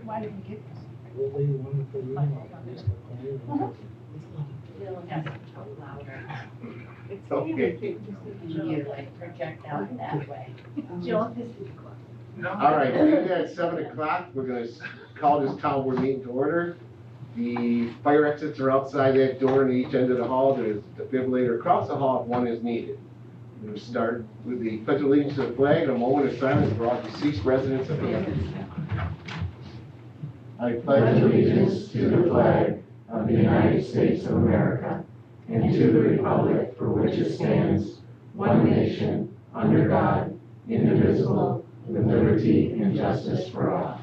Why did we get this? We'll leave one for you. It'll have to talk louder. It's Okay. You like project out that way. Jill, this is close. All right, being at 7 o'clock, we're gonna call this town board meeting to order. The fire exits are outside that door in each end of the hall. There's a defibrillator across the hall if one is needed. We'll start with the pledge of allegiance to the flag and a moment of silence for all deceased residents of Hampton. I pledge allegiance to the flag of the United States of America and to the republic for which it stands, one nation, under God, indivisible, with liberty and justice for all.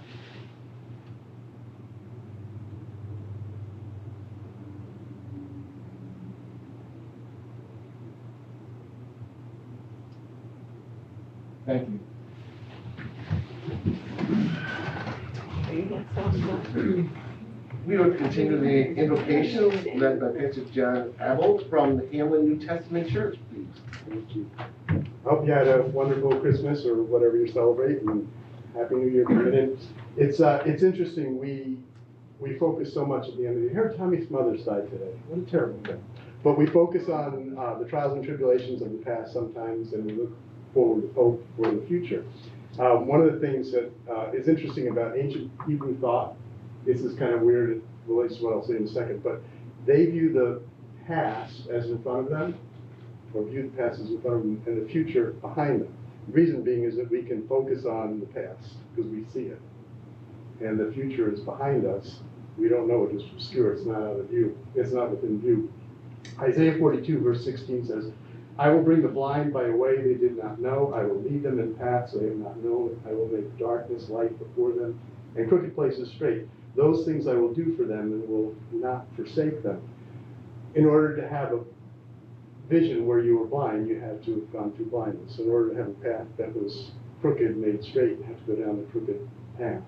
Thank you. We will continue the invocations led by Bishop John Abel from the Hamlin New Testament Church, please. Thank you. I hope you had a wonderful Christmas or whatever you're celebrating, and Happy New Year coming in. It's interesting, we focus so much at the end of the year. Tommy's mother's died today. What a terrible thing. But we focus on the trials and tribulations of the past sometimes, and we look forward with hope for the future. One of the things that is interesting about ancient Hebrew thought, this is kind of weird, it relates to what I'll say in a second, but they view the past as in front of them, or view the past as in front of them, and the future behind them. The reason being is that we can focus on the past because we see it, and the future is behind us. We don't know it, it's obscure, it's not out of view, it's not within view. Isaiah 42 verse 16 says, I will bring the blind by a way they did not know. I will lead them in paths they have not known. I will make darkness light before them and crooked places straight. Those things I will do for them and will not forsake them. In order to have a vision where you were blind, you had to have gone through blindness. In order to have a path that was crooked made straight, you have to go down the crooked path.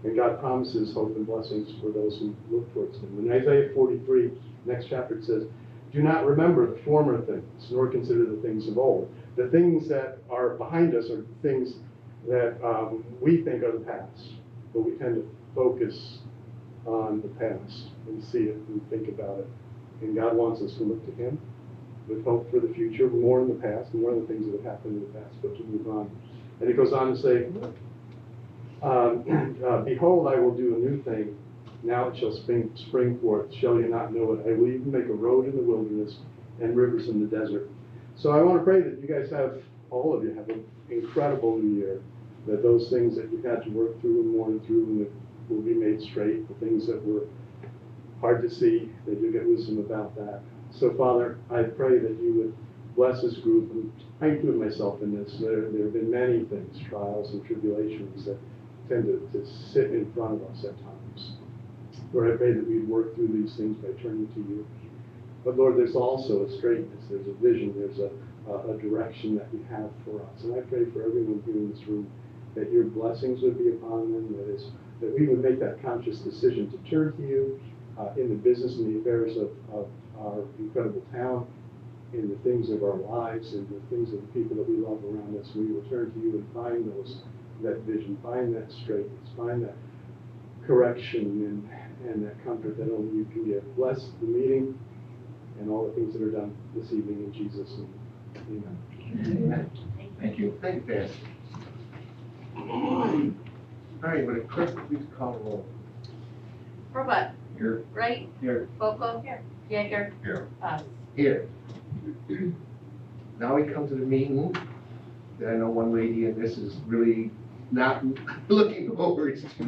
And God promises hope and blessings for those who look towards Him. In Isaiah 43, next chapter, it says, do not remember the former things, nor consider the things of old. The things that are behind us are things that we think are the past, but we tend to focus on the past and see it and think about it. And God wants us to look to Him with hope for the future, more in the past, more of the things that have happened in the past, but to move on. And it goes on to say, behold, I will do a new thing. Now it shall spring forth. Shall you not know it? I will even make a road in the wilderness and rivers in the desert. So I want to pray that you guys have, all of you, have an incredible new year. That those things that you've had to work through and mourn through and that will be made straight. The things that were hard to see, that you get wisdom about that. So Father, I pray that you would bless this group, and I include myself in this. There have been many things, trials and tribulations that tend to sit in front of us at times. Lord, I pray that we'd work through these things by turning to you. But Lord, there's also a straightness, there's a vision, there's a direction that you have for us. And I pray for everyone here in this room that your blessings would be upon them, that we would make that conscious decision to turn to you in the business and the affairs of our incredible town, in the things of our lives, and the things of the people that we love around us. We will turn to you and find that vision, find that straightness, find that correction and that comfort that only you can give. Bless the meeting and all the things that are done this evening in Jesus' name. Amen. Amen. Thank you. Thank you, Pastor. All right, would a clerk please call the roll? Robot. Here. Wright. Here. Boko. Here. Yeager. Here. Us. Here. Now we come to the meeting that I know one lady in this is really not looking forward to.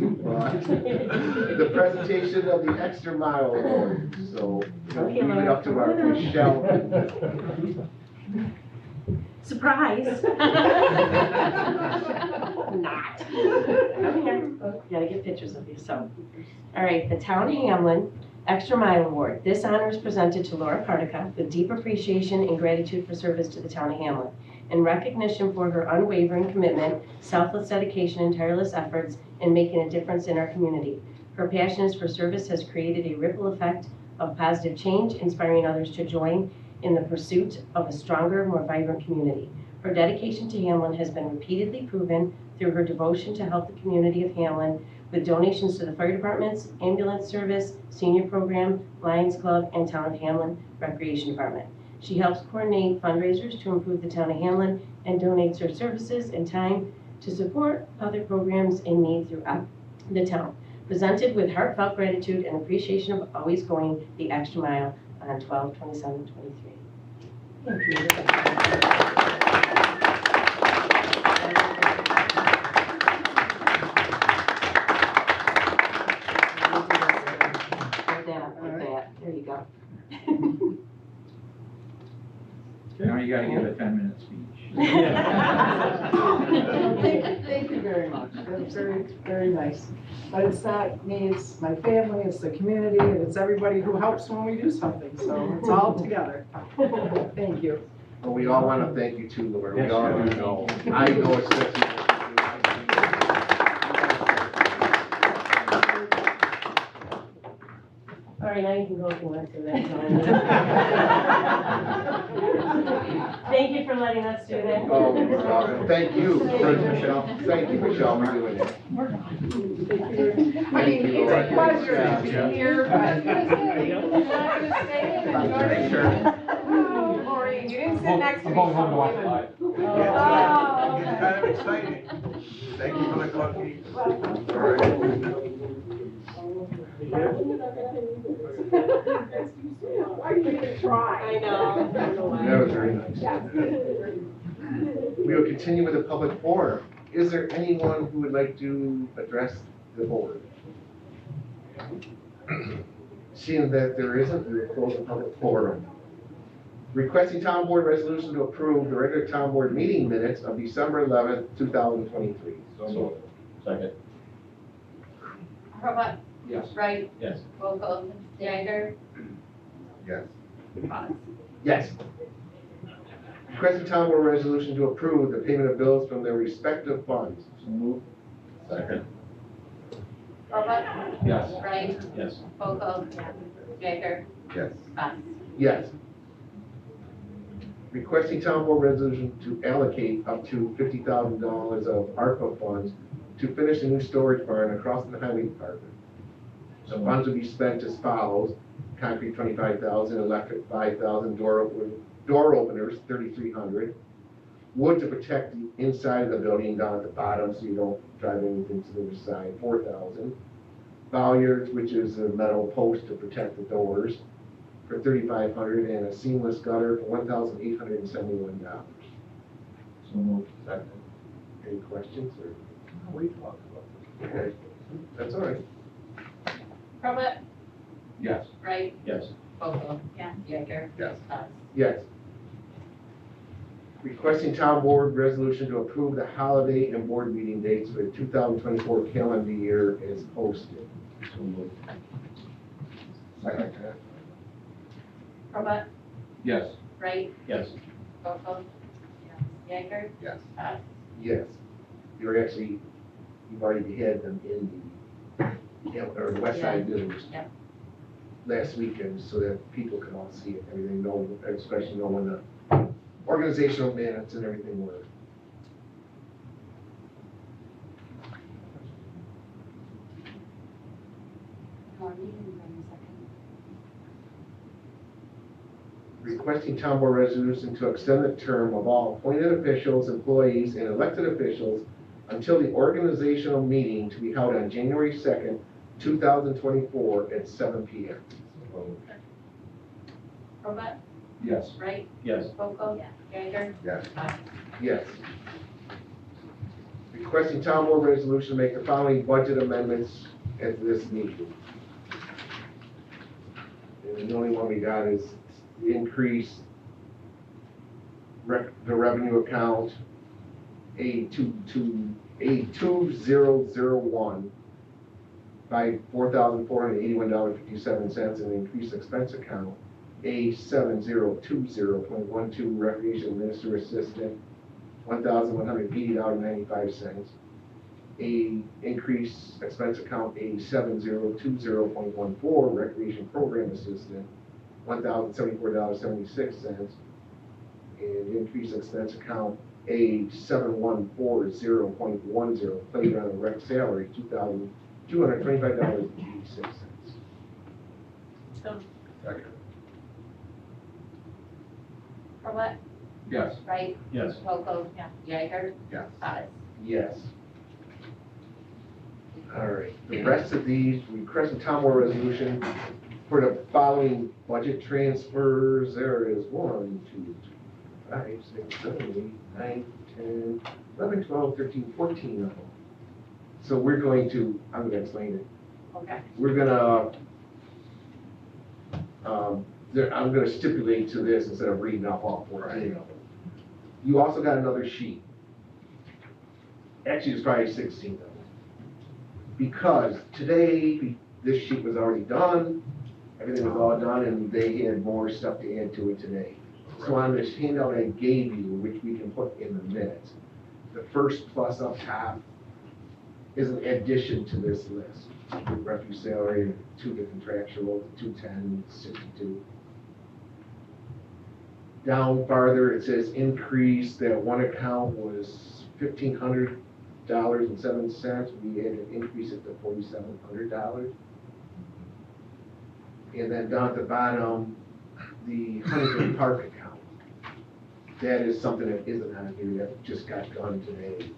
The presentation of the Extra Mile Award. So we'll leave it up to our Michelle. Surprise! Not. Come here. Gotta get pictures of you. So, all right, the Town of Hamlin Extra Mile Award. This honor is presented to Laura Partica with deep appreciation and gratitude for service to the Town of Hamlin, in recognition for her unwavering commitment, selfless dedication, and tireless efforts in making a difference in our community. Her passion for service has created a ripple effect of positive change, inspiring others to join in the pursuit of a stronger, more vibrant community. Her dedication to Hamlin has been repeatedly proven through her devotion to help the community of Hamlin with donations to the fire departments, ambulance service, senior program, Lions Club, and Town of Hamlin Recreation Department. She helps coordinate fundraisers to improve the Town of Hamlin and donates her services and time to support other programs in need throughout the town. Presented with heartfelt gratitude and appreciation of always going the extra mile on 12/27/23. Thank you. Like that. There you go. Now you gotta give a 10-minute speech. Thank you very much. That's very, very nice. But it's not me, it's my family, it's the community, and it's everybody who helps when we do something. So it's all together. Thank you. Well, we all want to thank you too, Laura. We all do know. I know it's such a. All right, now you can go if you want to. That's all. Thank you for letting us do that. Oh, you're welcome. Thank you, Michelle. Thank you, Michelle, for doing it. I mean, it's a pleasure to be Yeah. here, but you're not gonna stay and enjoy it. Maureen, you didn't sit next to me. I'm going home to watch so live. Oh, It's okay. kind of exciting. Thank you for the cookies. Why you even try? I know. That was very nice. We will continue with the public forum. Is there anyone who would like to address the board? Seeing that there isn't, we will close the public forum. Requesting town board resolution to approve the regular town board meeting minutes of December 11th, 2023. So moved. Second. Robert, Yes. Wright, Yes. Volkel, Jaeger, Yes. Bus. Yes. Requesting town board resolution to approve the payment of bills from their respective funds. So moved. Second. Robert, Yes. Wright, Yes. Volkel, Jaeger, Yes. Bus. Yes. Requesting town board resolution to allocate up to $50,000 of ARPA funds to finish a new storage barn across the highway department. The funds will be spent as follows: concrete 25,000, electric 5,000, door openers 3,300, wood to protect the inside of the building down at the bottom so you don't drive anything to the other side 4,000, bollards, which is a metal post to protect the doors, for 3,500, and a seamless gutter for $1,871. So moved. Second. Any questions or? We talked about this. Okay, that's all right. Robert, Yes. Wright, Yes. Volkel, Jaeger, Yes. Bus. Yes. Requesting town board resolution to approve the holiday and board meeting dates for the 2024 calendar year as posted. So moved. Second. Robert, Yes. Wright, Yes. Volkel, Jaeger, Yes. Bus. Yes. You've already had them in or the West Side News Yeah. last weekend so that people can all see it, everything, know, especially know when the organizational minutes and everything were. Requesting town board resolution to extend the term of all appointed officials, employees, and elected officials until the organizational meeting to be held on January 2nd, 2024 at 7 p.m. Robert, Yes. Wright, Yes. Volkel, Jaeger, Yes. Bus. Yes. Requesting town board resolution to make the following budget amendments at this meeting. And the only one we got is increase the revenue account A2001 by $4,481.57, and increase expense account A7020.12 recreation administrator assistant $1,180.95. A increase expense account A7020.14 recreation program assistant $1,074.76, and increase expense account A7140.10 playground and rec salary $225.86. So, Second. Robert, Yes. Wright, Yes. Boco, Yeager, Yes. Haas. Yes. All right, the rest of these, request a town board resolution for the following budget transfers. There is 1, 2, 3, 5, 6, 7, 8, 9, 10, 11, 12, 13, 14 of them. So we're going to, I'm gonna explain it. Okay. We're gonna, I'm gonna stipulate to this instead of reading off all 14 of them. You also got another sheet. Actually, it's probably 16 of them. Because today, this sheet was already done, everything was all done, and they had more stuff to add to it today. So on this handout I gave you, which we can put in the minutes, the first plus up top is an addition to this list. Refuse salary, 2 the contractual, 210, 62. Down farther, it says increase, that one account was $1,500.07, we had to increase it to $4,700. And then down at the bottom, the Huntington Park account. That is something that isn't on here, that just got done today.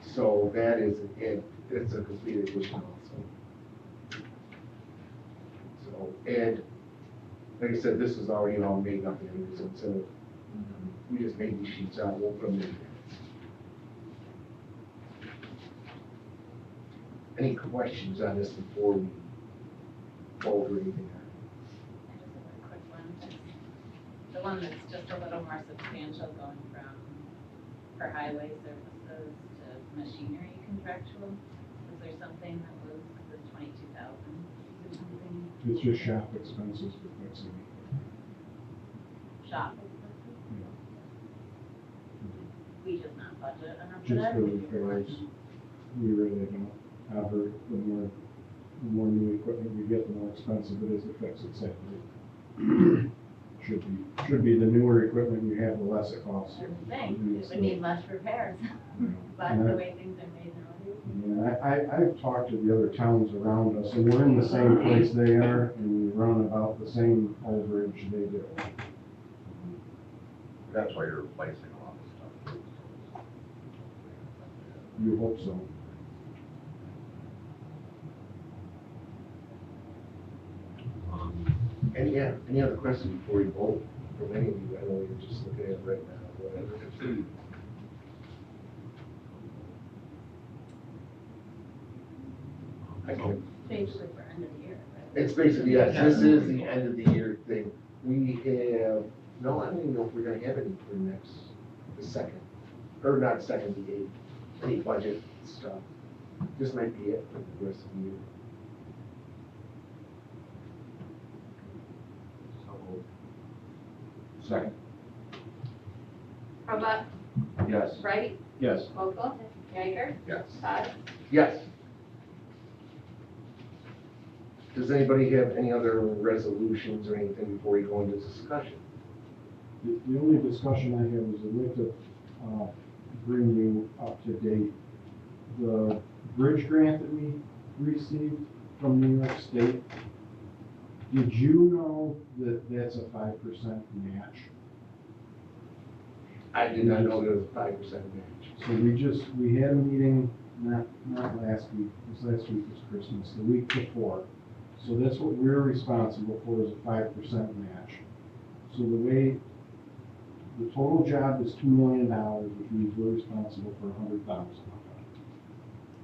So that is, it's a complete addition also. So, and like I said, this is already all made up in here, so instead of, we just made these sheets out, we'll put them in. Any questions on this before we go over anything? I just have a quick one. The one that's just a little more substantial going from, for highway services to machinery contractual. Was there something that was 22,000 or something? It's just shop expenses for fixing it. Shop expenses? We just not budget enough for Just that? for repairs. We really don't ever, the more new equipment we get, the more expensive it is to fix it safely. Should be the newer equipment you have, the less it costs. I would think, it would need less repairs, but the way things are made nowadays. Yeah, I've talked to the other towns around us, and we're in the same place they are, and we run about the same overage they do. That's why you're replacing a lot of stuff. You hope so. Any other questions before we vote from any of you? I know you're just looking at it right now, whatever. I can, Basically for end of the year, right? it's basically, yes, this is the end of the year thing. We have, no, I don't even know if we're gonna have any for the second, or not second, the eighth, any budget stuff. This might be it for the rest of the year. Second. Robert, Yes. Wright, Yes. Boco, Yeager, Yes. Haas. Yes. Does anybody have any other resolutions or anything before we go into discussion? The only discussion I had was I'd like to bring you up to date. The bridge grant that we received from New York State, did you know that that's a 5% match? I did not know there was a 5% match. So we had a meeting, not last week, last week was Christmas, the week before. So that's what we're responsible for, is a 5% match. So the way, the total job is $2 million, which means we're responsible for $100,000.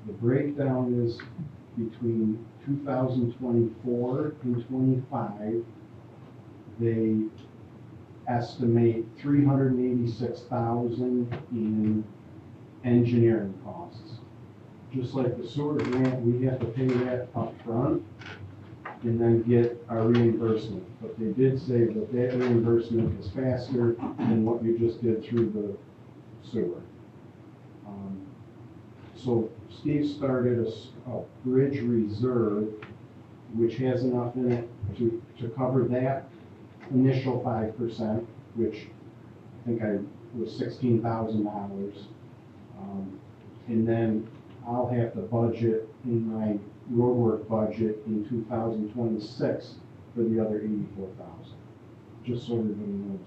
The breakdown is between 2024 and 25, they estimate $386,000 in engineering costs. Just like the sewer grant, we have to pay that up front and then get our reimbursement. But they did say that that reimbursement is faster than what you just did through the sewer. So Steve started a bridge reserve, which has enough in it to cover that initial 5%, which I think was $16,000. And then I'll have to budget in my roadwork budget in 2026 for the other 84,000. Just so everybody knows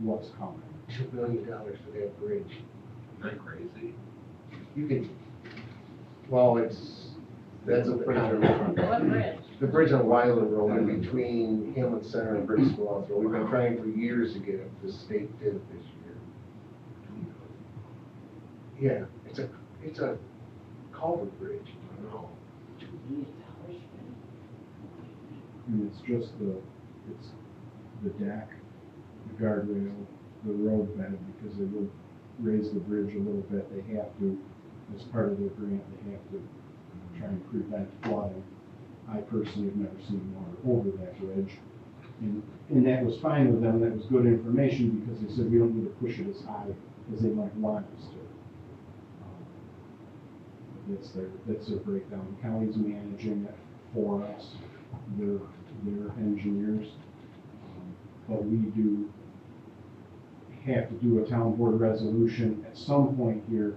what's coming. $2 million for that bridge. Isn't that crazy? You could, well, that's a bridge. What bridge? The bridge on Wyland Road in between Hamlin Center and British Road. We've been trying for years to get it. The state did it this year. Yeah, it's a culvert bridge. And it's just the deck, the guardrail, the road bed, because they will raise the bridge a little bit. They have to, as part of their grant, they have to try and prevent flooding. I personally have never seen water over that bridge. And that was fine with them, that was good information, because they said we don't need to push it as high as they might want us to. That's their breakdown. The county's managing it for us, their engineers. But we do have to do a town board resolution at some point here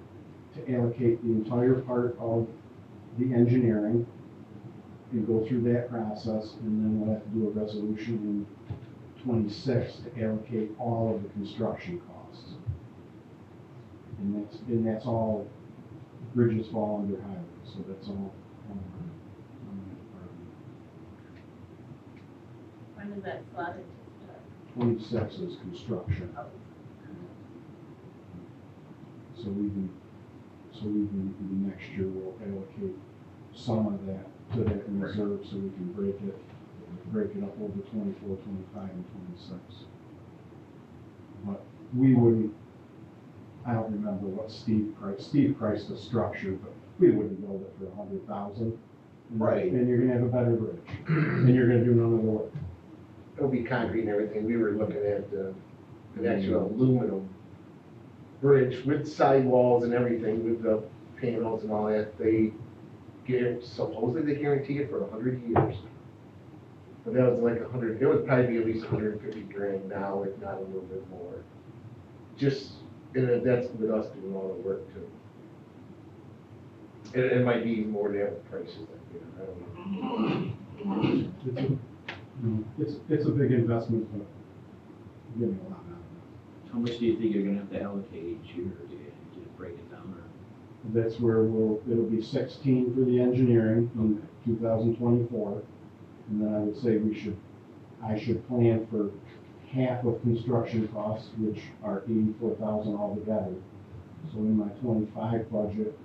to allocate the entire part of the engineering and go through that process, and then we'll have to do a resolution in 26 to allocate all of the construction costs. And that's all, bridges fall under highway, so that's all on that When is that slotted to start? part. 26 is construction. Oh, So even next year, we'll allocate some of that to that reserve, so we can break it up over 24, 25, and 26. But we wouldn't, I don't remember what Steve priced the structure, but we wouldn't build it for 100,000. Right. And you're gonna have a better bridge, and you're gonna do none of the work. It'll be concrete and everything. We were looking at an actual aluminum bridge with sidewalls and everything, with the panels and all that. Supposedly they guarantee it for 100 years. But that was like it would probably be at least 150 grand now, if not a little bit more. And that's with us doing all the work too. It might be even more than the prices, I don't know. It's a big investment, but we're getting a lot out of it. How much do you think you're gonna have to allocate each year? Do you break it down or? That's where it'll be 16 for the engineering in 2024. And then I would say I should plan for half of construction costs, which are 84,000 altogether. So in my 25 budget,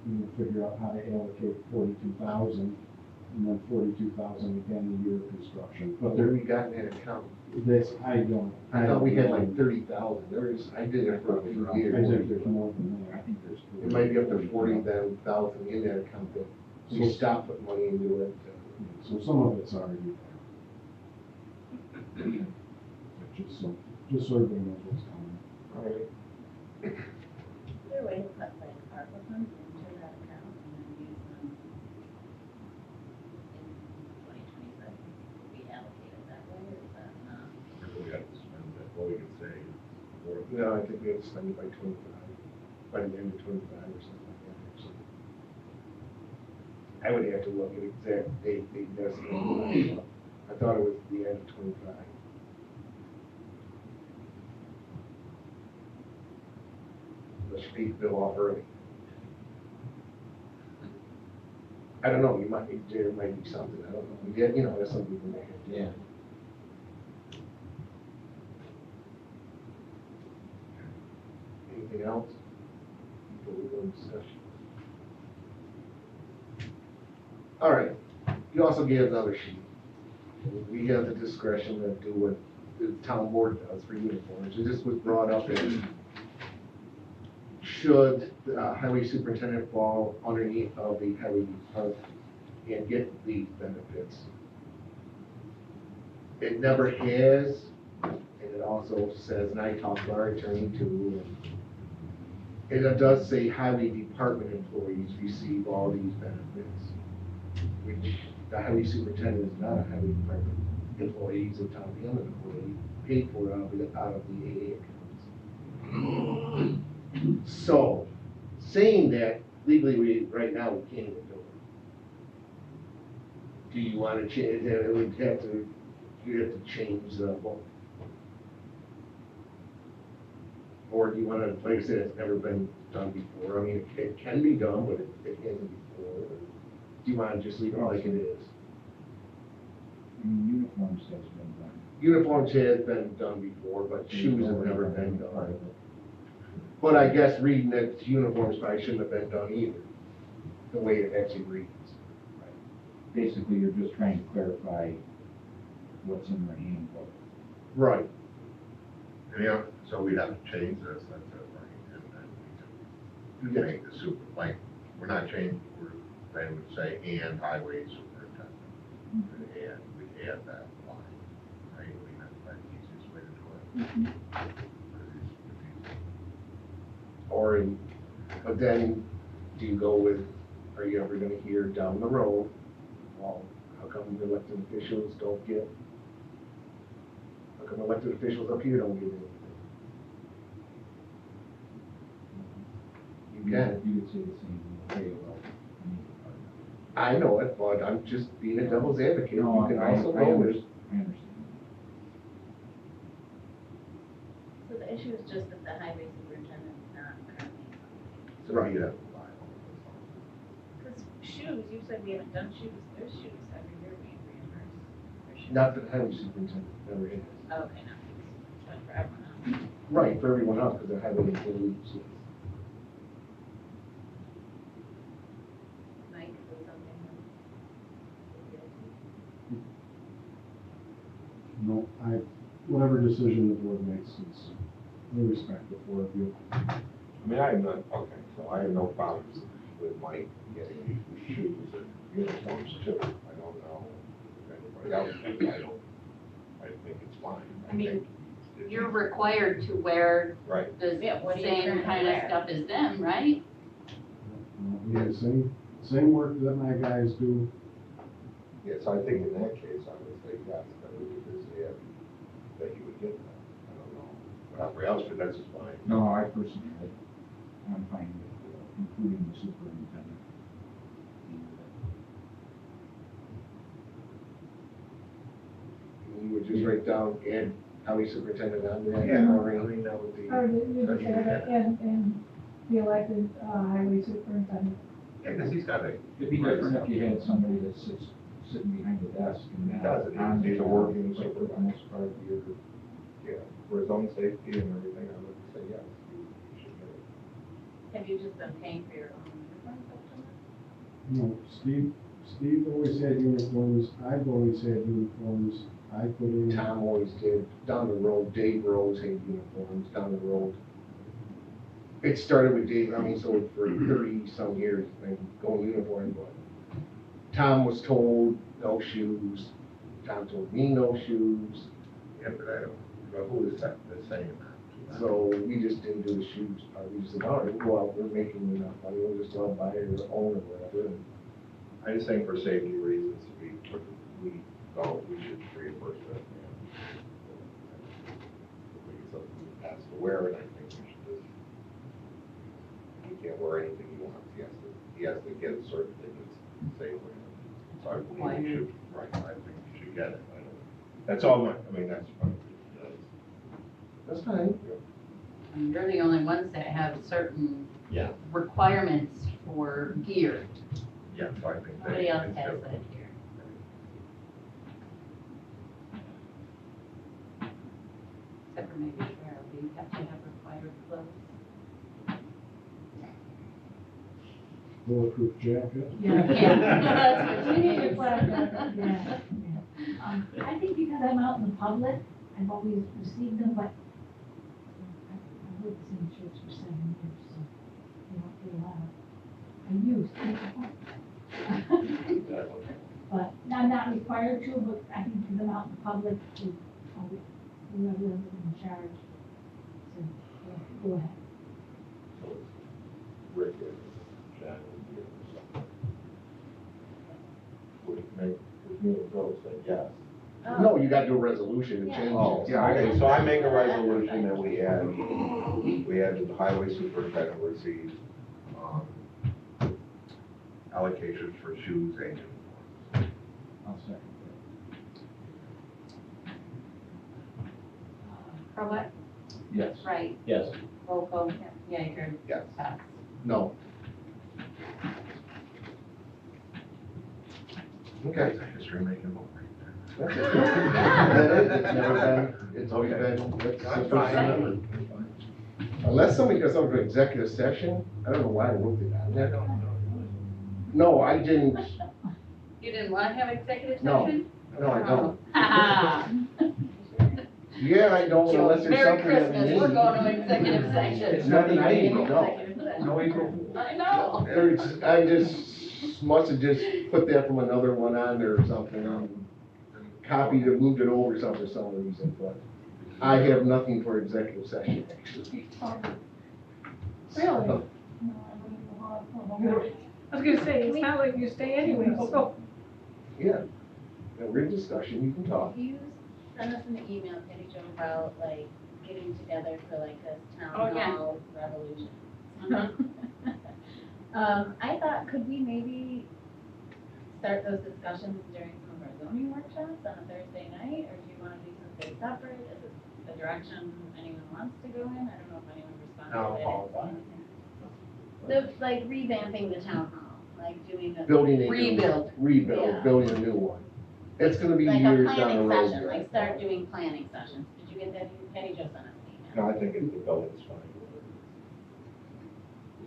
we will figure out how to allocate 42,000, and then 42,000 again the year of construction. But What have we got in that account? I thought we had like 30,000. I did it for a few I years. think there's more than that. I think there's. It might be up to 40,000 in that account that we stopped putting money into it. So some of it's already there. But just so everybody knows what's coming. All right. Is there a way to put like ARPA funds into that account and then use them in 2026? We allocate it that way, or is that not? We have to spend that, well, we can say. No, I think we have to spend it by 25, by the end of 25 or something like that. Or something. I would have to look at exact date they designated. I thought it was the end of 25. Let's pay the bill off early. I don't know, there might be something, I don't know. Yeah, that's something we can make. Yeah. Anything else? Before we go into discussion. All right, you also gave another sheet. We have the discretion to do what the town board does for uniforms. And this was brought up in, should the highway superintendent fall underneath of the highway department and get these benefits? It never has, and it also says, and I talked to our attorney too, and it does say highway department employees receive all these benefits, which the highway superintendent is not a highway department employee, he's a town Hamlin employee, paid for out of the AA accounts. So, saying that, legally, right now, we can't even do it. do you wanna change, it would have to, you have to change the, well, or do you wanna, like I said, it's never been done before, I mean, it can be done, but it hasn't before. Or do you wanna just leave it like it is? I mean, uniforms has been done. Uniforms has been done before, but shoes have never been Part done. of it. But I guess reading that uniforms probably shouldn't have been done either, the way it actually reads. Basically, you're just trying to clarify what's in their handbook. Right. Yeah, so we'd have to change this, that's it, right? And then we can make the super, like, we're not changing, they would say, and highway superintendent. And we'd add that line, right? I mean, that's the easiest way to do it. Or, but then, do you go with, are you ever gonna hear down the road, well, how come the elected officials don't get, how come elected officials up here don't get anything? You can. You could say the same way about any department. I know it, but I'm just being a devil's advocate. You No, can I also go with, understand. So the issue is just that the highway superintendent's not currently. So Right. we have to buy all Because shoes, you said we haven't done shoes, there's shoes every year we reimburse for shoes. not the highway superintendent, never is. Oh, okay, no, but for everyone else. Right, for everyone else, because the highway includes. Mike, was something No, whatever decision the board makes, is, we respect the four of you. I mean, I have not, okay, so I have no problems with Mike getting shoes or uniforms too. I don't know if anybody else does. I think it's fine. I mean, think You're required to wear Right, the Yeah, what do you same currently kind of wear? stuff as them, right? We have the same work that my guys do. yes, I think in that case, I would say yes, that we would just add that you would get that. I don't know. But everybody else, but that's just fine. No, I personally, I'm fine with including the superintendent. You would just write down, add highway superintendent on that. Yeah. Or I mean, that would be. Or you just add it and the elected highway superintendent. Yeah, because he's got a. It'd be different if you had somebody that sits, sitting behind the desk and He not does it. on the He's a working but for the supervisor. most part, you're, Yeah, for his own safety and everything, I would say yes, you should get it. Have you just been paying for your own uniforms up to now? No, Steve always had uniforms, I've always had uniforms, I put in. Tom always did, down the road, Dave Rose had uniforms, down the road. It started with Dave, I mean, so for 30-some years, been going uniform, but Tom was told no shoes, Tom told me no shoes, Yeah, but I don't, but who is that, that's saying that? so we just didn't do the shoes part, we just said, all right, well, we're making enough money, we'll just go out and buy our own or whatever, and I just think for safety reasons, we should reimburse that. We get something he has to wear, and I think we should just, he can't wear anything he wants, he has to get a certain thing that's safe for him. So I believe we should, right, I think we should get it, I don't, that's all, I mean, that's fine. that's fine. I mean, you're the only ones that have certain Yeah. requirements for gear. Yeah, so I think that. Nobody else it's has different. that here. Except for maybe Cheryl, do you have to have required clothes? Bulletproof jacket. Yeah. We need a flag, yeah. I think because I'm out in the public, I've always received them, but I worked in church for 7 years, so they don't get a lot of, I used to. But I'm not required to, but I think because I'm out in the public, whoever is in charge. So, yeah, go ahead. So it's Rick and Shannon here, so. Would me and Bill say yes? No, you gotta do a resolution and change Oh, it. yeah, okay, so I make a resolution that we add the highway superintendent receives, allocations for shoes and uniforms. I'll I'll second Crowett, that. Yes. Wright, Yes. Volko, Jaeger, Yes. Best. No. Okay. History making vote right That's it. It's never been, it's always been, there. it's the That's first time ever. Unless somebody does something for executive session, I don't know why I wrote it on there. No, I didn't, You didn't want to have executive No. session? no, I don't. Ha Yeah, I don't, unless there's Merry something that we Christmas, we're need. going to executive session. It's nothing I need, no. No April Fool. I know. I just, must have just put that from another one on there or something. Copied it, moved it over something for some reason, but I have nothing for executive session, actually. Really? So, I was gonna say, it's not like you stay anyway, so. Yeah, yeah, we're in discussion, you can talk. You sent us an email, Penny Jo, about like getting together for like a town Oh, yeah. hall revolution. I thought, could we maybe start those discussions during some of our zoning workshops on a Thursday night? Or do you wanna do something separate? Is it the direction anyone wants to go in? I don't know if anyone responded. Town to it. hall, what? The, like revamping the town hall, like doing a. Building a new. Rebuild. Rebuild, Yeah. building a new one. It's gonna be Like a years down the planning road. session, like start doing planning sessions. Did you get that? Penny Jo sent us an email. No, I think it's the building's fine.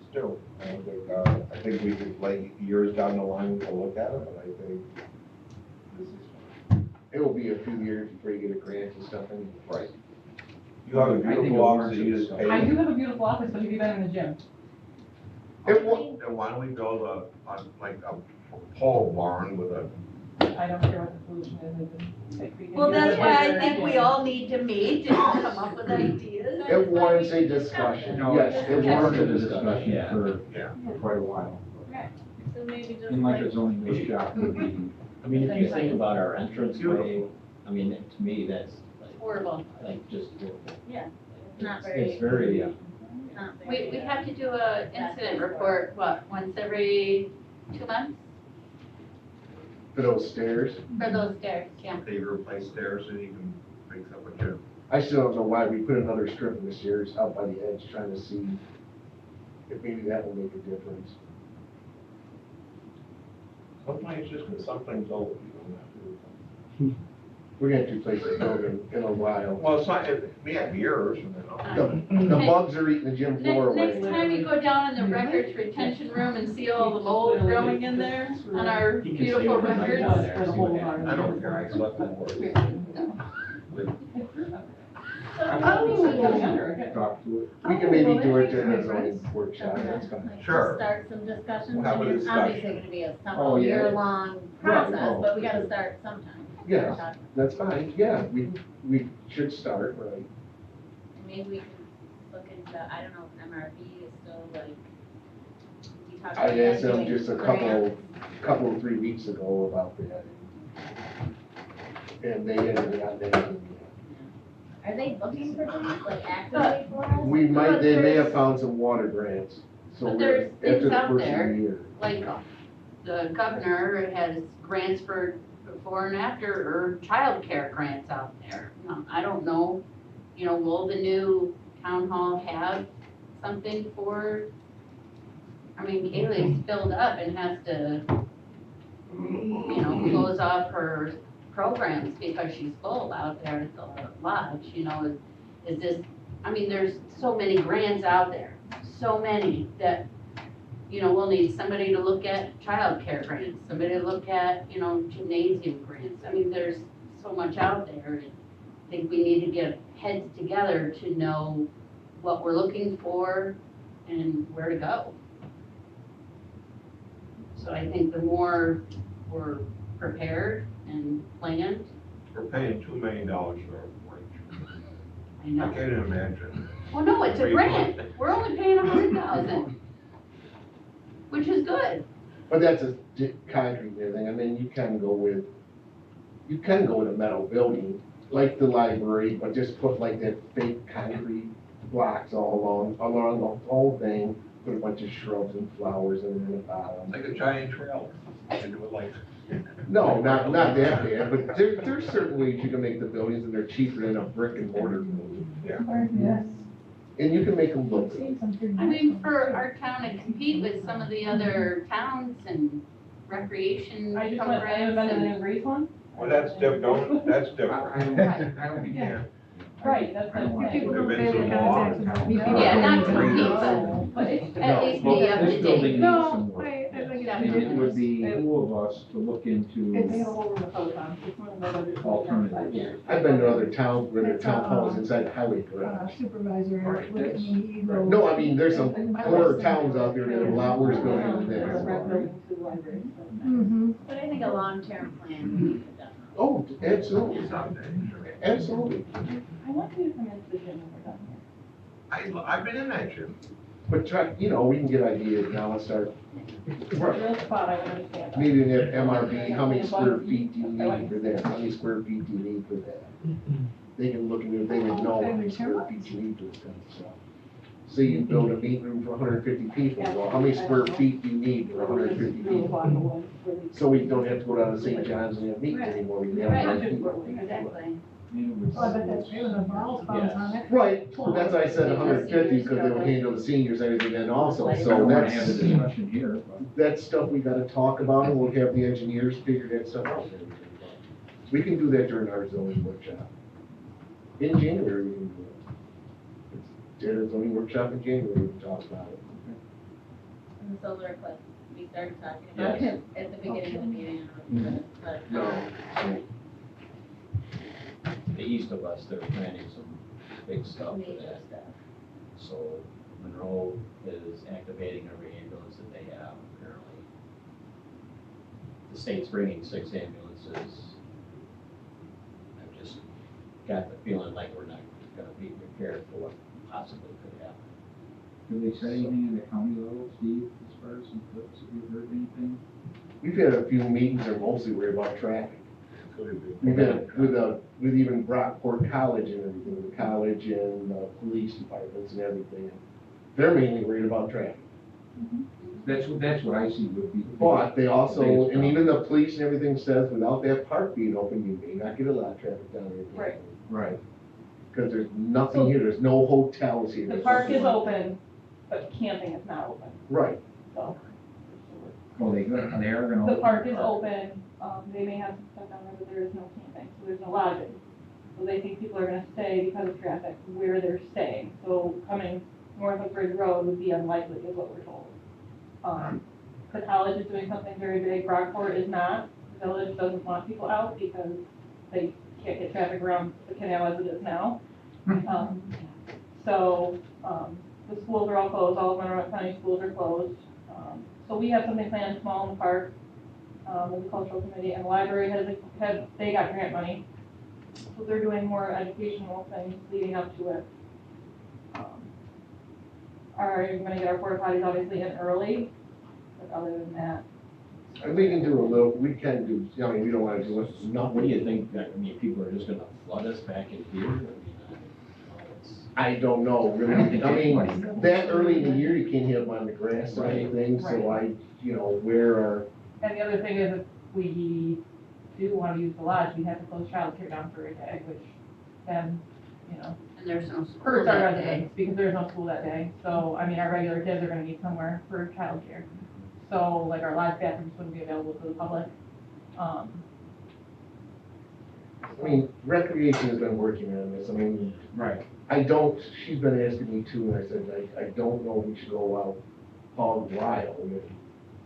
Still, I think we could, like, years down the line, we can look at it, but I think this is fine. It will be a few years before you get a grant and stuff, and. Right. You have a I think it beautiful office warrants that you a just discussion. paid. I do have a beautiful office, but it'd be better in the gym. It will, Then why don't we build like a pole barn with a, I don't care what the pollution is, I just. Well, that's why I think we all need to meet and come up with ideas. it warrants a discussion, No, yes, it warrants a discussion discussion. Yeah. For yeah. quite a while. So maybe just In like like, a zoning workshop would be, I mean, if you think about our entrance way, Beautiful. I mean, to me, that's horrible, like just horrible. not It's very, very, not very. We have to do a incident report, what, once every 2 months For those stairs, for those stairs, yeah. They replace stairs and you can fix up a gym. I still don't know why we put another strip in the stairs out by the edge, trying to see if maybe that will make a difference. Sometimes just, when something's old, you don't have to do We're gonna have to replace the building in a while. Well, it's not, we have years and then. The bugs are eating the gym floor Next away. time you go down in the records retention room and see all the mold growing in there on our he can stay beautiful overnight down records. there, see what happens. I don't care, I slept in worse. talk to it. We can maybe do it during a zoning workshop, that's fine. Sure. Start some discussions. We'll have a I mean, it's discussion. obviously gonna be a Oh, several yeah. year-long Right, process, oh. but we gotta start sometime. Yeah, that's fine, yeah, we should start, right? And maybe we can look into, I don't know if MRB is still like. you talked about I asked them doing just a grants. couple, 3 weeks ago about that. And they haven't gotten anything Are they looking for things, like actively for us? yet. We might, they may have found some water grants, so But we're, there's after things the out first of there. the year. Like the governor has grants for before and after, or childcare grants out there. I don't know, will the new town hall have something for, I mean, Kaylee's filled up and has to, close off her programs because she's full out there at the lodge, is this, I mean, there's so many grants out there, so many that, we'll need somebody to look at childcare grants, somebody to look at, gymnasium grants. I mean, there's so much out there. And I think we need to get heads together to know what we're looking for and where to go. So I think the more we're prepared and planned, We're paying $2 million for our bridge. I I know. can't even imagine. Well, no, it's a grant. We're only paying $100,000, which is good. But that's a concrete and everything, I mean, you can go with a metal building, like the library, but just put like that fake concrete blocks all along the whole thing, put a bunch of shrubs and flowers in the bottom. Like a giant trailer. And do it like No, not that bad, but there's certain ways you can make the buildings and they're cheaper than a brick and mortar building. Yes. And you can make them look good. Seen some pretty I nice mean, ones, for too. our town to compete with some of the other towns and recreation I just went, I haven't programs been to and. the Greece one. Well, that's different, that's I different. don't think Yeah. that. Right, that's I don't what want I'm to- saying. Provincial law. Yeah, not compete, No, but it's, at least Well, be up this to building date. needs some work. I think Yeah. And it would be cool of us to look it's into a whole room of photons, it's one of the budget. alternatives. I've been to other towns where their town hall is inside the highway garage. Supervisor, Right, look at me, he goes. No, I mean, there's some poorer towns out there that have a lot worse buildings than that. Mm-hmm. But I think a long-term plan would be definitely. Oh, absolutely, absolutely. I want you to come into the gym when we're done here. I've been in that gym. But try, we can get ideas now and start Real spot, I understand. that. meeting at MRB, how many square feet do you need for that? How many square feet do you need for that? They can look at it, they would know how many square feet you need for this kind of stuff. Say you build a meeting room for 150 people, well, how many square feet do you need for 150 people? So we don't have to go down to St. John's and have meetings anymore, we can have Right. 100 people. Exactly. Oh, I bet that's true, the balls bounce on it. Right, that's why I said 150, because they will handle the seniors, everything then also, I so don't want to have the that's, discussion here, but. that's stuff we gotta talk about, and we'll have the engineers figure that stuff out. We can do that during our zoning workshop. In January, we can do it. It's at a zoning workshop in January, we can talk about it. And the solar eclipse, we started talking about it at the beginning of the meeting, but. No. The east of us, they're planning some big stuff for Major that. stuff. So Monroe is activating every ambulance that they have apparently. The state's bringing 6 ambulances. I've just got the feeling like we're not gonna be prepared for what possibly could happen. Do they say anything at the county level, Steve, as far as some clips, have you heard anything? We've had a few meetings, they're mostly worried about traffic. We've been with even Brockport College and everything, the college and police departments and everything. They're mainly worried about traffic. That's what I see would be. But they also, and even the police and everything says, without that park being open, you may not get a lot of traffic down there. Right. Right. Because there's nothing here, there's no hotels here. The park is open, but camping is not open, Right. so. Oh, they are gonna. The open park is open, they may have some stuff down there, but there is no camping, so there's no lodging. So they think people are gonna stay because of traffic where they're staying, so coming north of Bridge Road would be unlikely, is what we're told. The college is doing something very big, Brockport is not, the village doesn't want people out because they can't get traffic around the canal as it is now. So, the schools are all closed, all of Monroe County schools are closed. So we have something planned small in the park, with the cultural committee, and the library they got grant money. So they're doing more educational things leading up to it. Are gonna get our porta potties obviously in early, but other than that, And we can do a little, we can do, we don't want to do it, What do you think, I mean, people are just gonna flood us back in here? I mean, it's. I don't know, really. I mean, that early in the year, you can't have them on the grass or anything, so where are, and the other thing is if we do wanna use the lodge, we have to close childcare down for a day, which then, And there's no school hurts our that day. residents, because there's no school that day. So, I mean, our regular kids are gonna need somewhere for childcare. So, like, our lodge bathrooms wouldn't be available to the public. recreation has been working on this, Right. she's been asking me too, and I said, I don't know if we should go out hog wild and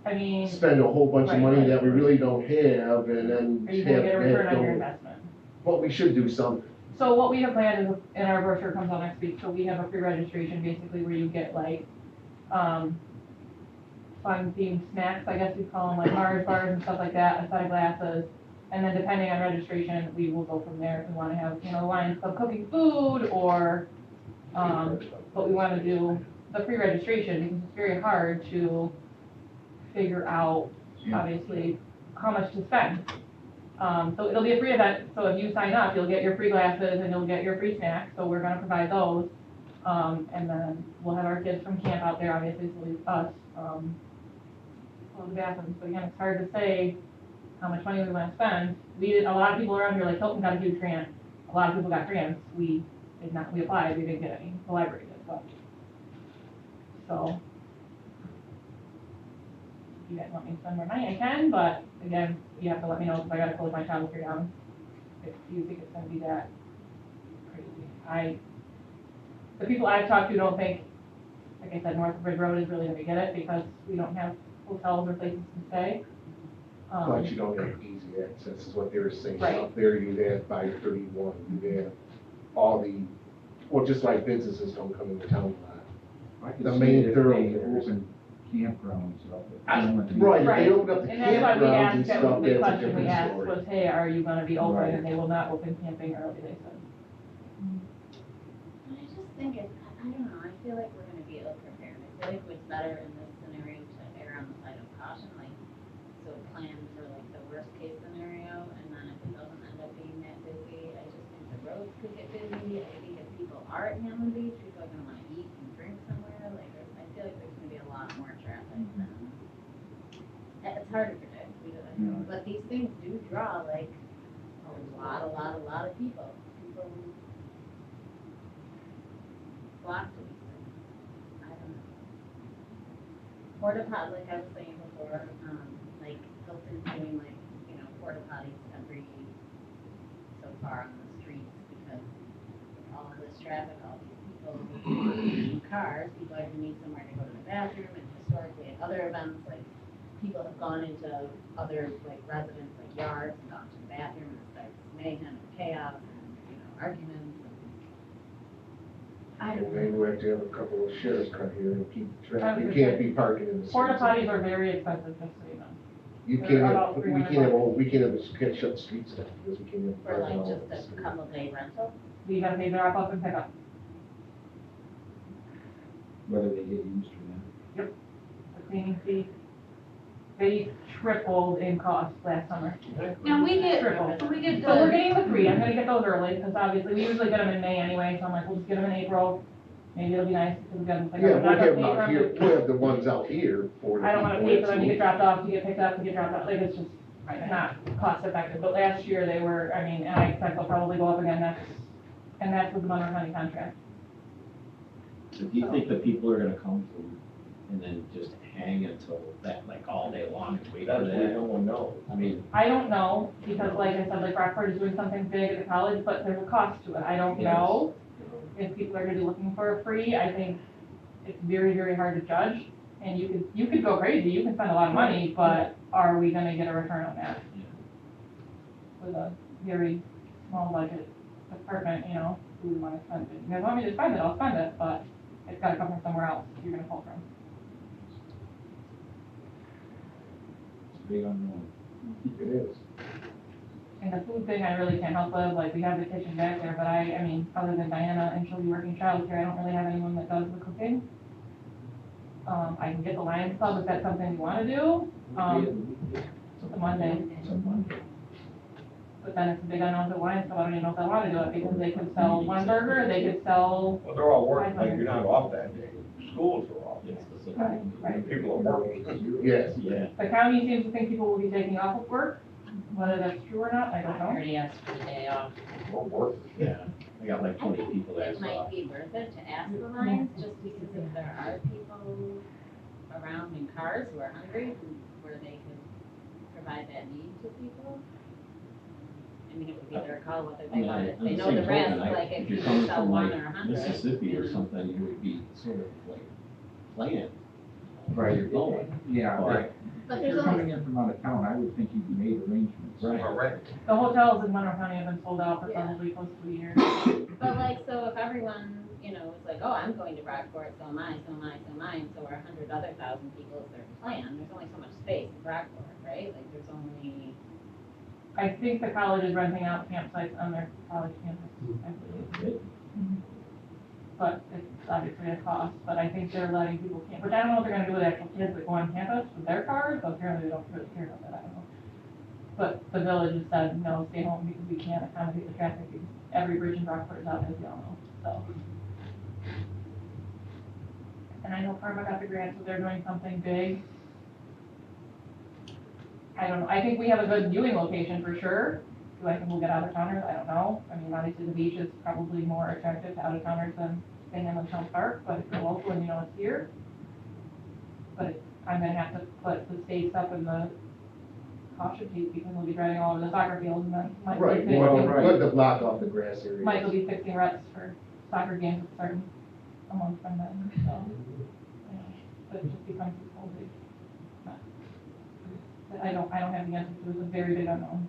I mean, spend a whole bunch of money that we really don't have, and then are you gonna get a return on your have, investment? but we should do something. So what we have planned is, and our brochure comes out next week, so we have a pre-registration basically where you get like, fun themed snacks, I guess we'd call them, like Mars bars and stuff like that, a set of glasses. And then depending on registration, we will go from there if we wanna have, Lions Club cooking food or, what we wanna do, the pre-registration, because it's very hard to figure out, obviously, how much to spend. So it'll be a free event, so if you sign up, you'll get your free glasses and you'll get your free snacks, so we're gonna provide those. And then we'll have our kids from camp out there, obviously, so us, close the bathrooms, but again, it's hard to say how much money we wanna spend. A lot of people around here, like Hilton got a huge grant, a lot of people got grants, we did not, we applied, we didn't get any, the library did, but. So. If you guys want me to spend more money, I can, but again, you have to let me know, because I gotta close my childcare down, if you think it's gonna be that crazy. The people I've talked to don't think, like I said, North Bridge Road is really gonna get it, because we don't have hotels or places to stay. But you don't have easy access, is what they were saying. Right. Up there, you have 531, you have all the, well, just like businesses don't come into town a lot. I could The see main if they- thoroughfare. There's some campgrounds up there. Right, if Right. they open up the And that's why we campgrounds asked, and that was stuff, the big that's a question we different asked, story. was, hey, are you gonna be open? Right. And they will not open camping early, they said. I just think I don't know, I feel like we're gonna be ill prepared. I feel like it's better in this scenario to err on the side of caution, like, so plan for like the worst case scenario, and then if it doesn't end up being that busy, I just think the roads could get busy. I think if people are at Hamlin Beach, people are gonna wanna eat and drink somewhere, like, I feel like there's gonna be a lot more traffic than. It's hard to predict, but these things do draw like a lot of people. People flock to these things. I don't know. Porta pot, like I was saying before, like Hilton's doing like, porta potties every so far on the streets because with all this traffic, all these people in cars, people are gonna need somewhere to go to the bathroom, and historically at other events, like people have gone into other like residents' like yards and gone to the bathroom and it starts mayhem and chaos and, arguments. I don't know. Maybe we have to have a couple of sheriffs cut here and keep track, I was you gonna can't say, be parking in the streets. Porta potties are very expensive, just so you know. You they're can't about have, $300. we can't shut the streets down, because we can't have. For like parking all over the just a street. couple day rental. You gotta pay drop off and pick up. Whether they get used or not. The cleaning fee. They tripled in cost last summer. Now, we get Triple. the. So we're getting the free, I'm gonna get those early, because obviously we usually get them in May anyway, so I'm like, we'll just get them in April. Maybe it'll be nice, because we get them. Yeah, we'll have them out here, we'll have the ones out here for the. I don't wanna people pay that's for them to get moving. dropped off, to get picked up, to get dropped off, like, it's just not cost effective, but last year they were, I mean, and I expect they'll probably go up again and that's with the Monroe County contract. So do you think the people are gonna come through and then just hang until that, like all day long and wait for That's why no that? one knows. I mean, I don't know, because like I said, like Rockford is doing something big at the college, but there's a cost to it, I don't know if people are gonna be looking for a free. I think it's very, very hard to judge, and you could go crazy, you can spend a lot of money, but are we gonna get a return on that? With a very small budget department, do we wanna spend it? You guys want me to spend it, I'll spend it, but it's gotta come from somewhere else, you're gonna pull from. It's a big unknown. It is. And the food thing, I really can't help with, like, we have the kitchen back there, but I mean, other than Diana, and she'll be working childcare, I don't really have anyone that does the cooking. I can get the Lions Club if that's something you wanna do, it's a Monday. But then it's a big unknown to the Lions Club, I don't even know if they wanna do it, because they could sell one burger, they could sell, Well, they're all working, like, you're not off that day. Schools are off. it's specific. right. People are working. Yes. Yeah, The county seems to think people will be taking off of work, whether that's true or not, I don't I know. already asked for the day off. We're working. yeah. I got like I 20 think people that it might saw. be worth it to ask the Lions, just because if there are people around in cars who are hungry, where they could provide that need to people. I mean, it would be their call whether I they mean, want it, on they the know same the rest, token, like if if you're you coming sell from one like or 100. Mississippi or something, it would be sort of like planned. Where you're going. Yeah, But- right. But If there's you're only, coming in from out of town, I would think you'd made arrangements. Right. Already. The hotels in Monroe County have been sold out for Yeah. probably close to a year. but like, so if everyone, is like, oh, I'm going to Rockport, so am I, so am I, so am I, and so are 100 other thousand people is their plan, there's only so much space in Rockport, right? Like, there's only, I think the college is renting out campsites on their college campus, I believe. But it's obviously a cost, but I think they're letting people camp, which I don't know what they're gonna do with actual kids that go on campus with their cars, but apparently they don't really care about that, I don't know. But the village has said, no, stay home because we can't accommodate the traffic, because every bridge in Rockport is out, as we all know, so. And I know Karma got the grant, so they're doing something big. I don't know, I think we have a good viewing location for sure. Do I think we'll get out of towners? I don't know. I mean, obviously the beach is probably more attractive to out of towners than Hamlin Town Park, but if you're local and you know it's here. But I'm gonna have to put the stakes up in the caution tape because we'll be driving all over the soccer field and then Mike will Right, be well, fixing, let the block off the grass area. Mike will be fixing ruts for soccer games starting a month from then, so. You know, but it just becomes this whole big mess. That I don't have the answer to, it's a very big unknown.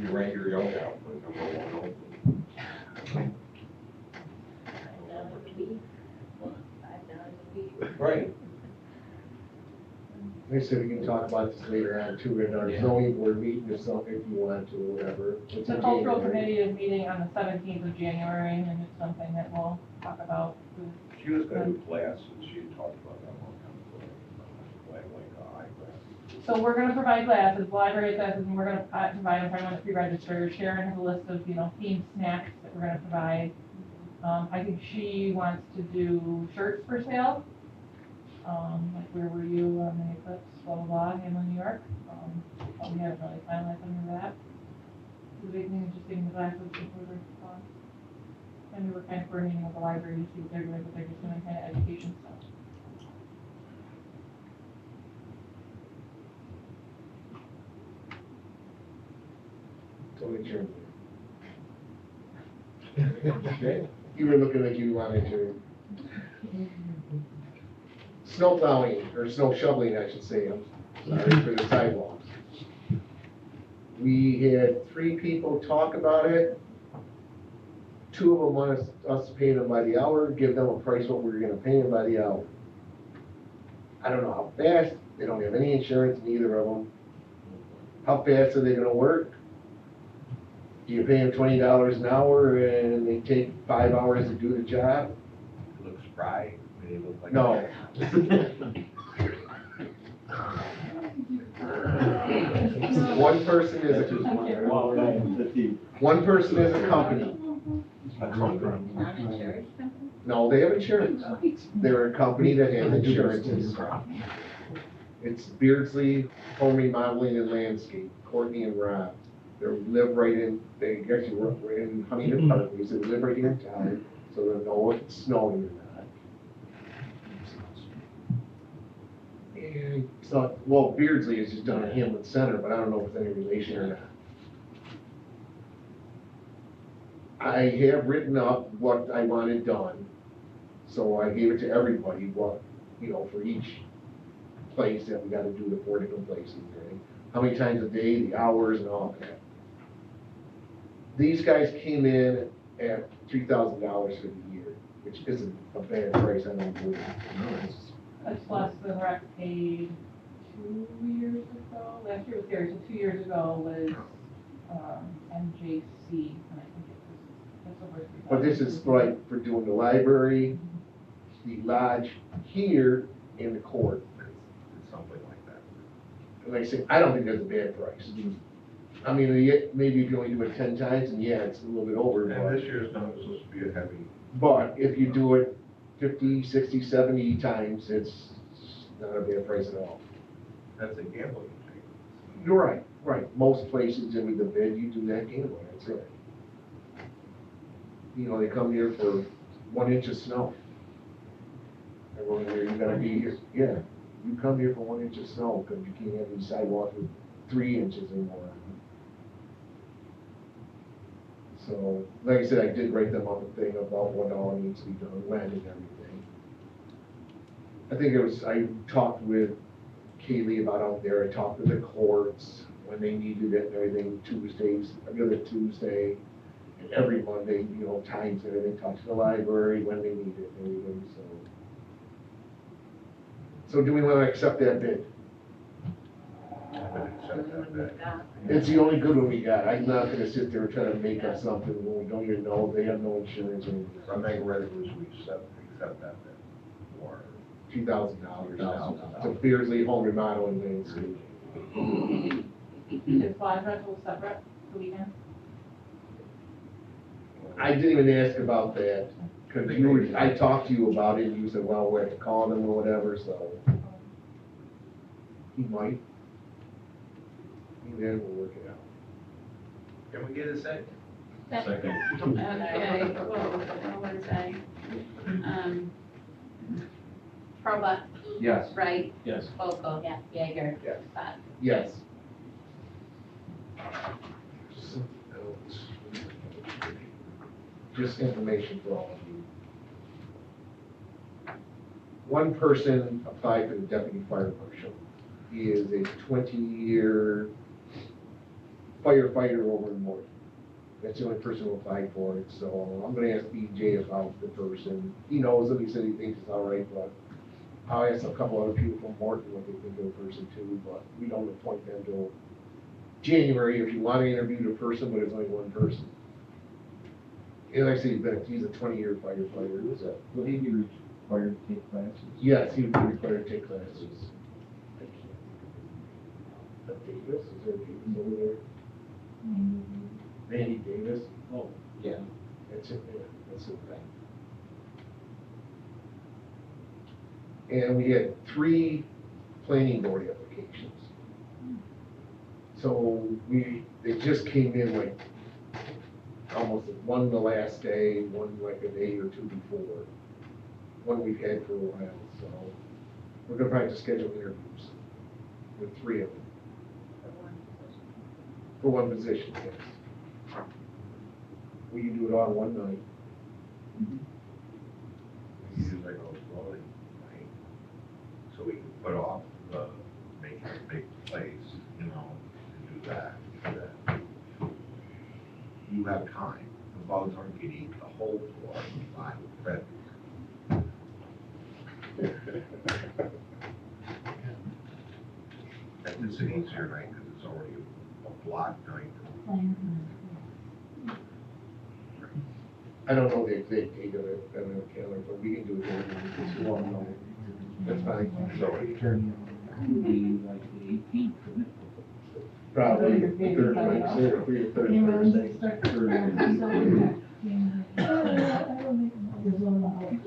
You rent your yacht out for number one open. Right. Like I said, we can talk about this later on too, in our zoning board meeting or something, if you want to, or whatever. It's The in cultural January. committee is meeting on the 17th of January, and it's something that we'll talk about with. She was gonna do class, and she had talked about that one time, like high class. So we're gonna provide classes, library classes, and we're gonna provide them for anyone that's pre-registered. Sharon has a list of, themed snacks that we're gonna provide. I think she wants to do shirts for sale. Like Where Were You on the Eclipse, blah, blah, blah, Hamlin, New York. But we haven't really finalized any of that. The big thing is just getting the glasses before they're gone. And we were kind of coordinating with the library to see what they're doing, but they're just doing kind of education stuff. Totally true. You were looking like you wanted to. Snow plowing, or snow shoveling, I should say, I'm sorry, for the sidewalks. We had 3 people talk about it. 2 of them want us to pay them by the hour, give them a price what we're gonna pay them by the hour. I don't know how fast, they don't have any insurance, neither of them. How fast are they gonna work? Do you pay them $20 an hour and they take 5 hours to do the job? It looks spry, I mean, it looks like. No. One person is a company. Non-insured? No, they have insurance. They're a company that has insurances. It's Beardsley Home Remodeling and Landscape, Courtney and Rob. They live right in, they actually work right in Huntington Park, they live right here in town, so they'll know if it's snowing or not. And so, well, Beardsley is just done at Hamlin Center, but I don't know if it's any relation or not. I have written up what I wanted done, so I gave it to everybody, what, for each place that we gotta do the 4 different places, right? How many times a day, the hours and all that. These guys came in at $3,000 for the year, which isn't a bad price, I don't believe. That's less than rec paid 2 years ago. Last year was Gary, so 2 years ago was, MJC, and I think it was, that's over 3,000. But this is like for doing the library, the lodge here, and the court. It's something like that. Like I say, I don't think that's a bad price. I mean, maybe if you only do it 10 times, and yeah, it's a little bit over, And but, this year's not supposed to be a heavy, but if you do it 50, 60, 70 times, it's not a bad price at all. that's a gambling thing. You're right. Most places with the bid, you do that gambling, that's right. They come here for 1 inch of snow. Everyone here, you gotta be here, yeah, you come here for 1 inch of snow, because you can't have these sidewalks with 3 inches or more on them. So, like I said, I did write them up a thing about what all needs to be done, when and everything. I think I talked with Kaylee about out there, I talked with the courts, when they needed it and everything, Tuesdays, every other Tuesday, and every Monday, times and everything, talked to the library, when they need it and everything, so. So do we want to accept that bid? I would accept that bid. It's the only good one we got. I'm not gonna sit there and try to make up something when we don't even know, they have no insurance or anything. So I make a resolution, we accept that bid. Or $2,000. It's a Beardsley Home Remodel and Landscape. Is lodge rental separate the weekend? I didn't even ask about that. Cause you were, I talked to you about it, and you said, well, we have to call them or whatever, so. He might. Then we'll work it out. Can we get a second? Okay, what was I? Probot, Yes. Wright, Yes. Volkel, Jaeger, Yes. Bott. Yes. Just information for all of you. One person applied for the deputy fire marshal. He is a 20-year firefighter over in Morton. That's the only person who applied for it, so I'm gonna ask BJ about the person. He knows him, he said he thinks it's all right, but I'll ask a couple other people from Morton what they think of the person too, but we don't appoint them till January if you wanna interview the person, but it's only one person. And like I said, he's a 20-year firefighter. Will he be required to take classes? Yes, he would be required to take classes. Davis, is there a Davis over there? Randy Davis? Oh, yeah. That's it, yeah, that's it. And we had 3 planning board applications. So they just came in like, almost one the last day, one like a day or 2 before. One we've had for a while, so we're gonna probably just schedule interviews with 3 of them. For one position, yes. We can do it all in one night. Usually goes rolling, right? So we can put off making a big place, you know, and do that. You have time. The bugs aren't gonna eat the whole floor by February. And it's an easier night because it's already a block night. I don't know the exact date of it, I don't have a calendar, but we can do it there. If you want to know. That's fine. So Would be like the 18th, wouldn't it? Probably the third Wednesday or third Thursday.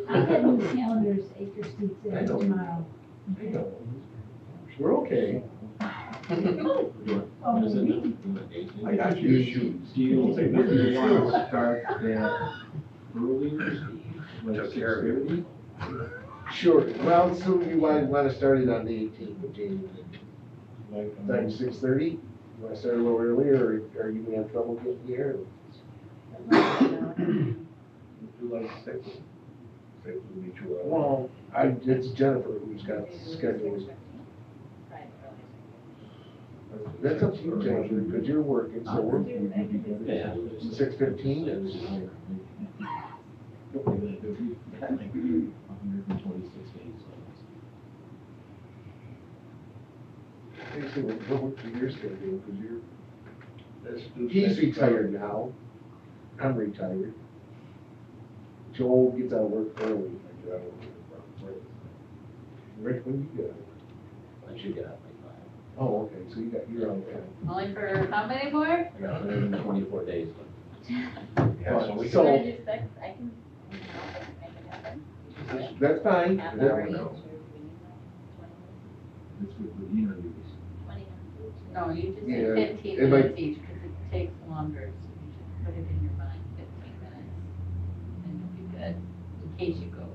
I had new calendars, acre seats I there know. tomorrow. I know. We're okay. What is it? I got your shoes. Do you want to start that earlier, like Took care of it. 6:30? Sure, well, so you want to start it on the 18th of January. Like, Time 6:30? You want to start a little earlier, or are you gonna have trouble getting here? do like 6. It would be 2 hours. Well, it's Jennifer who's got schedules. That's up to you, Jennifer, because you're working, so we're Yeah. 6:15. 126 days. Actually, we'll work for your schedule, because Let's do he's 6. retired now. I'm retired. Joel gets out of work early. I get out of work. Rick, when you get out? I should get out by Oh, okay, so you're on time. Only for how many more? 5. I got 124 days left. Yeah, so we So- Can I do 6? I can make it happen. That's fine. Half Yeah, hour we each, or know. do we need like 20 minutes? It's with the interviews. 20 minutes. No, you just Yeah, say 15 it might- minutes each, because it takes longer, so you just put it in your mind, 15 minutes, and you'll be good, in case you go over.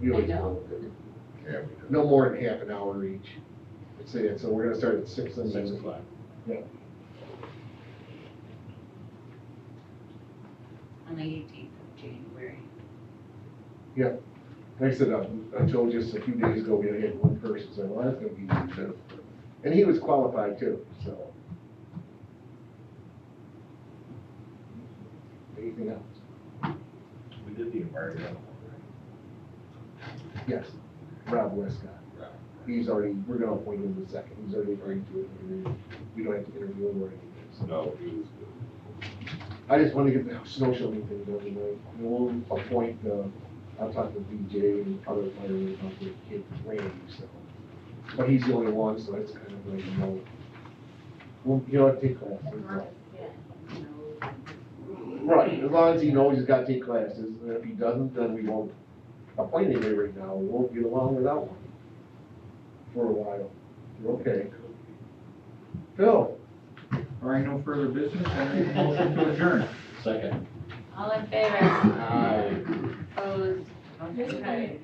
We always I know. go. Yeah, we do. No more than half an hour each. Let's say it, so we're gonna start at 6 and 6 o'clock. Yeah. On the 18th of January. Like I said, until just a few days ago, we only had one person, so well, that's gonna be easy too. And he was qualified too, so. Anything else? We did the environmental one, Yes, Rob Westcott. right? He's already, we're gonna appoint him in a second, he's already agreed to it. We don't have to interview him or anything. so. No, he was good. I just want to get the snow shoveling thing done tonight. We'll appoint, I'll talk to BJ and other firemen, I'll get Kid Randy, so. But he's the only one, so it's kind of like, you know, well, you know, take classes. Yeah, you know, Right, as long as he knows he's gotta take classes, and if he doesn't, then we won't appoint anybody right now, we won't get along without one. For a while, okay. Phil? All right, no further business, I make a motion to adjourn. Second. All in favor? Aye. Opposed? Motion carried.